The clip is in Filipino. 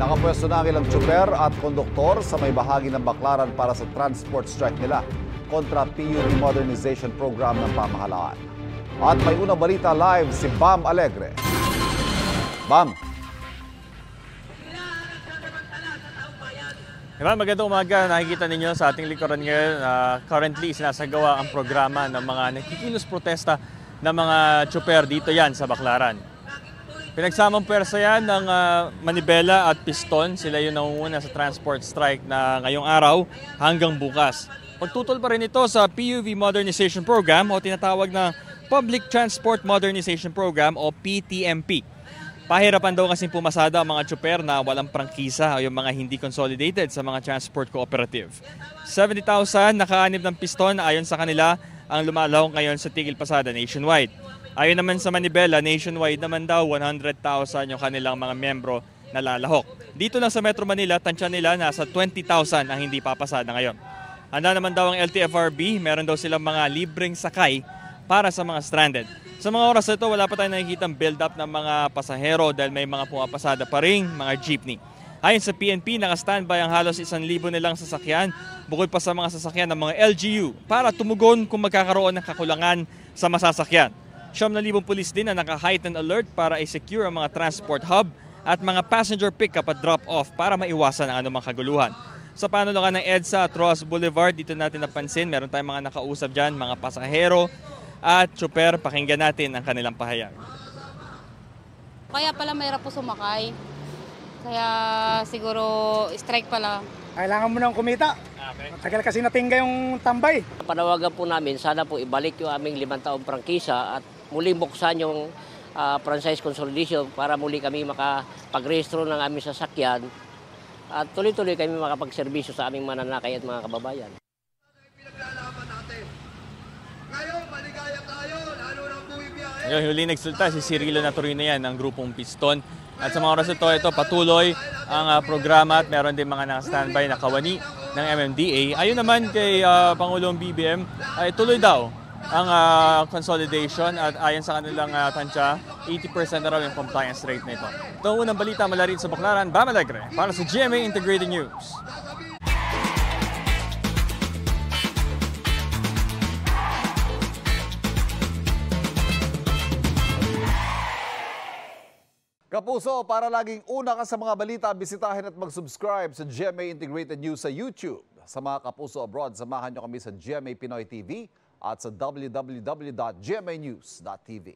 Nakapwesto na ang ilang tsuper at konduktor sa may bahagi ng Baclaran para sa transport strike nila kontra PUV Modernization Program ng pamahalaan. At may unang balita live si Bam Alegre. Bam. Magandang umaga. Nakikita ninyo sa ating likuran ngayon, currently sinasagawa ang programa ng mga nakikilos protesta ng mga tsuper dito yan sa Baclaran. Pinagsamang pwersa yan ng Manibela at Piston. Sila yung nangunguna sa transport strike na ngayong araw hanggang bukas. Pagtutol pa rin ito sa PUV Modernization Program o tinatawag na Public Transport Modernization Program o PTMP. Pahirapan daw kasing pumasada ang mga tsuper na walang prangkisa o yung mga hindi consolidated sa mga transport cooperative. 70,000 nakaanib ng piston ayon sa kanila ang lumalahok ngayon sa tigil pasada nationwide. Ayon naman sa Manibela, nationwide naman daw 100,000 yung kanilang mga membro na lalahok. Dito lang sa Metro Manila, tansya nila nasa 20,000 ang hindi papasada ngayon. Handa naman daw ang LTFRB, meron daw silang mga libreng sakay para sa mga stranded. Sa mga oras na ito, wala pa tayong nakikitang build-up ng mga pasahero dahil may mga pumapasada pa rin mga jeepney. Ayon sa PNP, naka-standby ang halos 1,000 nilang sasakyan bukod pa sa mga sasakyan ng mga LGU para tumugon kung magkakaroon ng kakulangan sa masasakyan. 9,000 pulis din na naka-heightened alert para i-secure ang mga transport hub at mga passenger pick-up at drop-off para maiwasan ang anumang kaguluhan. Sa panulukan ng EDSA at Ross Boulevard, dito natin napansin, meron tayong mga nakausap dyan, mga pasahero at tsuper. Pakinggan natin ang kanilang pahayag. Kaya pala mahirap po sumakay. Kaya siguro strike pala. Kailangan mo nang kumita. Okay. Matagal kasi natingga yung tambay. Panawagan po namin, sana po ibalik yung aming 5 taong prangkisa at muling buksan yung franchise consolidation para muli kami makapag-rehistro ng aming sasakyan at tuloy-tuloy kami makapagserbisyo sa aming mananakay at mga kababayan. Yung huli nagsulta si Cirilo Naturino yan ng grupong Piston. At sa mga oras ito patuloy ang programa at meron din mga naka-standby na kawani ng MMDA. Ayon naman kay Pangulong BBM, ay tuloy daw ang consolidation at ayon sa kanilang tansya, 80% na raw yung compliance rate na ito. Ito ang unang balita mula rin sa Baclaran, Bam Alegre para sa GMA Integrated News. Kapuso, para laging una ka sa mga balita, bisitahin at mag-subscribe sa GMA Integrated News sa YouTube. Sa mga kapuso abroad, samahan nyo kami sa GMA Pinoy TV at sa www.gmanews.tv.